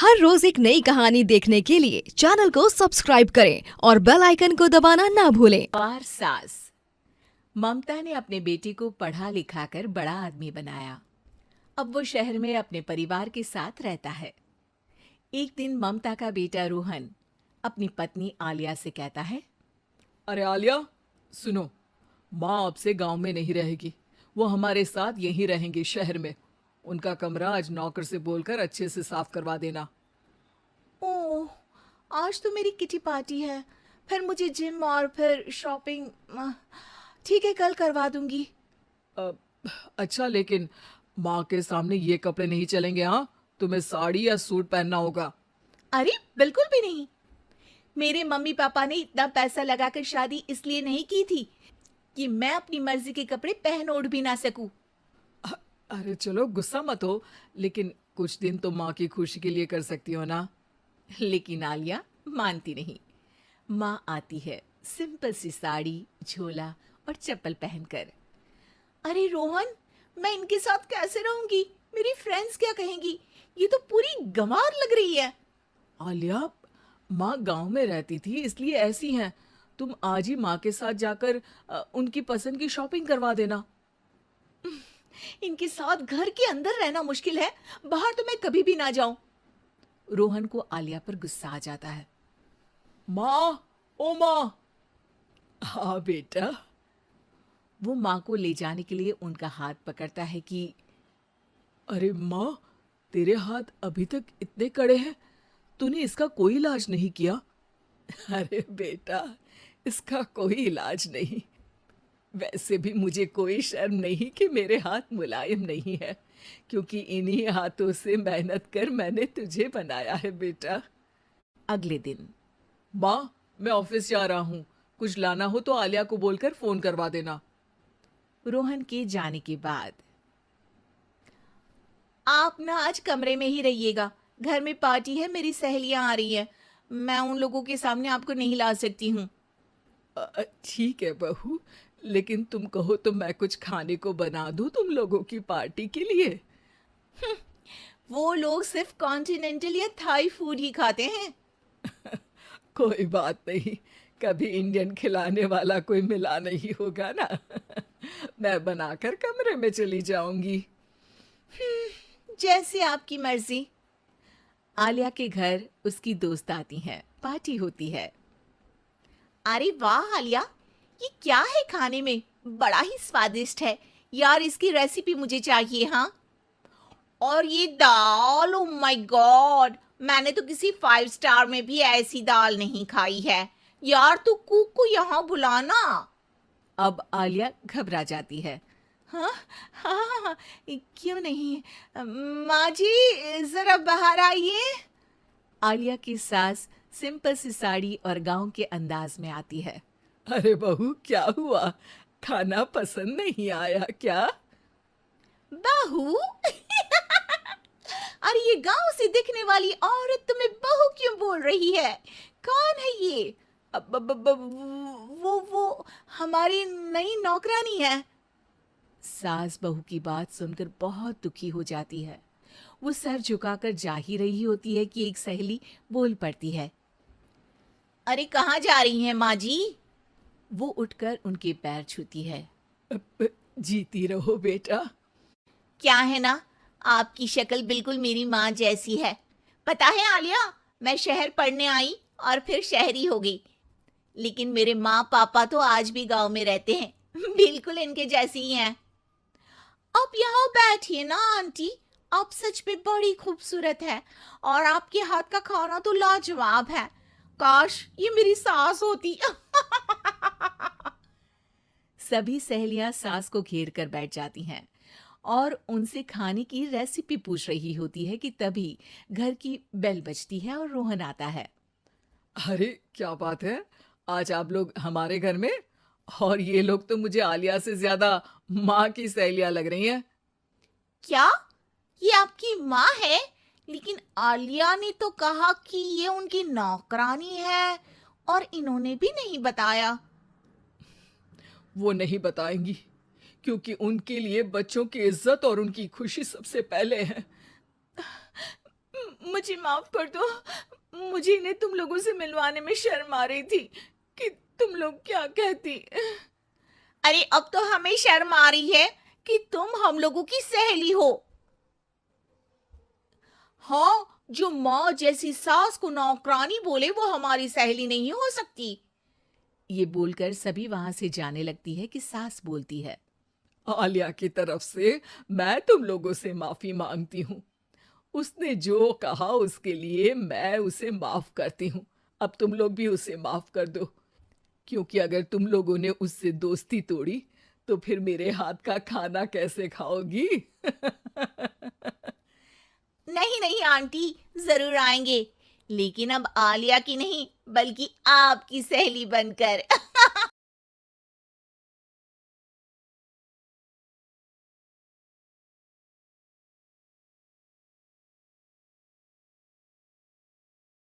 हर रोज एक नई कहानी देखने के लिए चैनल को सब्सक्राइब करें और बेल आइकन को दबाना ना भूलें। और सास ममता ने अपने बेटे को पढ़ा लिखा कर बड़ा आदमी बनाया। अब वो शहर में अपने परिवार के साथ रहता है। एक दिन ममता का बेटा रोहन अपनी पत्नी आलिया से कहता है, अरे आलिया, सुनो, माँ अब से गांव में नहीं रहेगी। वो हमारे साथ यहीं रहेंगी शहर में। उनका कमरा आज नौकर से बोलकर अच्छे से साफ करवा देना। ओह, आज तो मेरी किटी पार्टी है, फिर मुझे जिम और फिर शॉपिंग। ठीक है, कल करवा दूंगी। अच्छा, लेकिन माँ के सामने ये कपड़े नहीं चलेंगे। हाँ, तुम्हें साड़ी या सूट पहनना होगा। अरे बिल्कुल भी नहीं। मेरे मम्मी पापा ने इतना पैसा लगाकर शादी इसलिए नहीं की थी कि मैं अपनी मर्जी के कपड़े पहन ओढ़ भी ना सकूं। अरे चलो, गुस्सा मत हो, लेकिन कुछ दिन तो माँ की खुशी के लिए कर सकती हो ना। लेकिन आलिया मानती नहीं। माँ आती है सिंपल सी साड़ी, झोला और चप्पल पहनकर। अरे रोहन, मैं इनके साथ कैसे रहूंगी? मेरी फ्रेंड्स क्या कहेंगी? ये तो पूरी गंवार लग रही है। आलिया, माँ गांव में रहती थी इसलिए ऐसी हैं। तुम आज ही माँ के साथ जाकर उनकी पसंद की शॉपिंग करवा देना। इनके साथ घर के अंदर रहना मुश्किल है, बाहर तो मैं कभी भी ना जाऊं। रोहन को आलिया पर गुस्सा आ जाता है। माँ, ओ माँ। हाँ बेटा। वो माँ को ले जाने के लिए उनका हाथ पकड़ता है कि अरे माँ, तेरे हाथ अभी तक इतने कड़े हैं, तूने इसका कोई इलाज नहीं किया? अरे बेटा, इसका कोई इलाज नहीं। वैसे भी मुझे कोई शर्म नहीं कि मेरे हाथ मुलायम नहीं है, क्योंकि इन्हीं हाथों से मेहनत कर मैंने तुझे बनाया है बेटा। अगले दिन माँ, मैं ऑफिस जा रहा हूँ। कुछ लाना हो तो आलिया को बोलकर फोन करवा देना। रोहन के जाने के बाद, आप ना आज कमरे में ही रहिएगा, घर में पार्टी है, मेरी सहेलियां आ रही हैं, मैं उन लोगों के सामने आपको नहीं ला सकती हूँ। ठीक है बहू, लेकिन तुम कहो तो मैं कुछ खाने को बना दूँ तुम लोगों की पार्टी के लिए। वो लोग सिर्फ कॉन्टिनेंटल या थाई फूड ही खाते हैं। कोई बात नहीं, कभी इंडियन खिलाने वाला कोई मिला नहीं होगा ना। मैं बनाकर कमरे में चली जाऊंगी। जैसे आपकी मर्जी। आलिया के घर उसकी दोस्त आती हैं, पार्टी होती है। अरे वाह आलिया, ये क्या है खाने में? बड़ा ही स्वादिष्ट है यार, इसकी रेसिपी मुझे चाहिए। हाँ, और ये दाल, ओ माय गॉड, मैंने तो किसी 5 स्टार में भी ऐसी दाल नहीं खाई है। यार तू कुक को यहाँ बुलाना। अब आलिया घबरा जाती है। हाँ हाँ हाँ, क्यों नहीं, माँ जी जरा बाहर आइए। आलिया की सास सिंपल सी साड़ी और गांव के अंदाज में आती है। अरे बहू, क्या हुआ? खाना पसंद नहीं आया क्या? बहू? अरे ये गांव से दिखने वाली औरत तुम्हें बहू क्यों बोल रही है? कौन है ये? वो हमारी नई नौकरानी है। सास बहू की बात सुनकर बहुत दुखी हो जाती है। वो सर झुकाकर जा ही रही होती है कि एक सहेली बोल पड़ती है। अरे कहाँ जा रही हैं माँ जी? वो उठकर उनके पैर छूती है। जीती रहो बेटा। क्या है ना, आपकी शक्ल बिल्कुल मेरी माँ जैसी है। पता है आलिया, मैं शहर पढ़ने आई और फिर शहरी हो गई, लेकिन मेरे माँ पापा तो आज भी गांव में रहते हैं, बिल्कुल इनके जैसी ही हैं। आप यहाँ बैठिए ना आंटी, आप सच में बड़ी खूबसूरत है और आपके हाथ का खाना तो लाजवाब है। काश ये मेरी सास होती। सभी सहेलियां सास को घेर कर बैठ जाती हैं और उनसे खाने की रेसिपी पूछ रही होती है कि तभी घर की बेल बजती है और रोहन आता है। अरे क्या बात है, आज आप लोग हमारे घर में? और ये लोग तो मुझे आलिया से ज्यादा माँ की सहेलियां लग रही हैं। क्या ये आपकी माँ है? लेकिन आलिया ने तो कहा कि ये उनकी नौकरानी है और इन्होंने भी नहीं बताया। वो नहीं बताएंगी, क्योंकि उनके लिए बच्चों की इज्जत और उनकी खुशी सबसे पहले है। मुझे माफ कर दो। मुझे इन्हें तुम लोगों से मिलवाने में शर्म आ रही थी कि तुम लोग क्या कहती। अरे अब तो हमें शर्म आ रही है कि तुम हम लोगों की सहेली हो। हाँ, जो माँ जैसी सास को नौकरानी बोले वो हमारी सहेली नहीं हो सकती। ये बोलकर सभी वहां से जाने लगती है कि सास बोलती है, आलिया की तरफ से मैं तुम लोगों से माफी मांगती हूँ। उसने जो कहा उसके लिए मैं उसे माफ करती हूँ। अब तुम लोग भी उसे माफ कर दो, क्योंकि अगर तुम लोगों ने उससे दोस्ती तोड़ी तो फिर मेरे हाथ का खाना कैसे खाओगी? नहीं नहीं आंटी, जरूर आएंगे, लेकिन अब आलिया की नहीं बल्कि आपकी सहेली बनकर।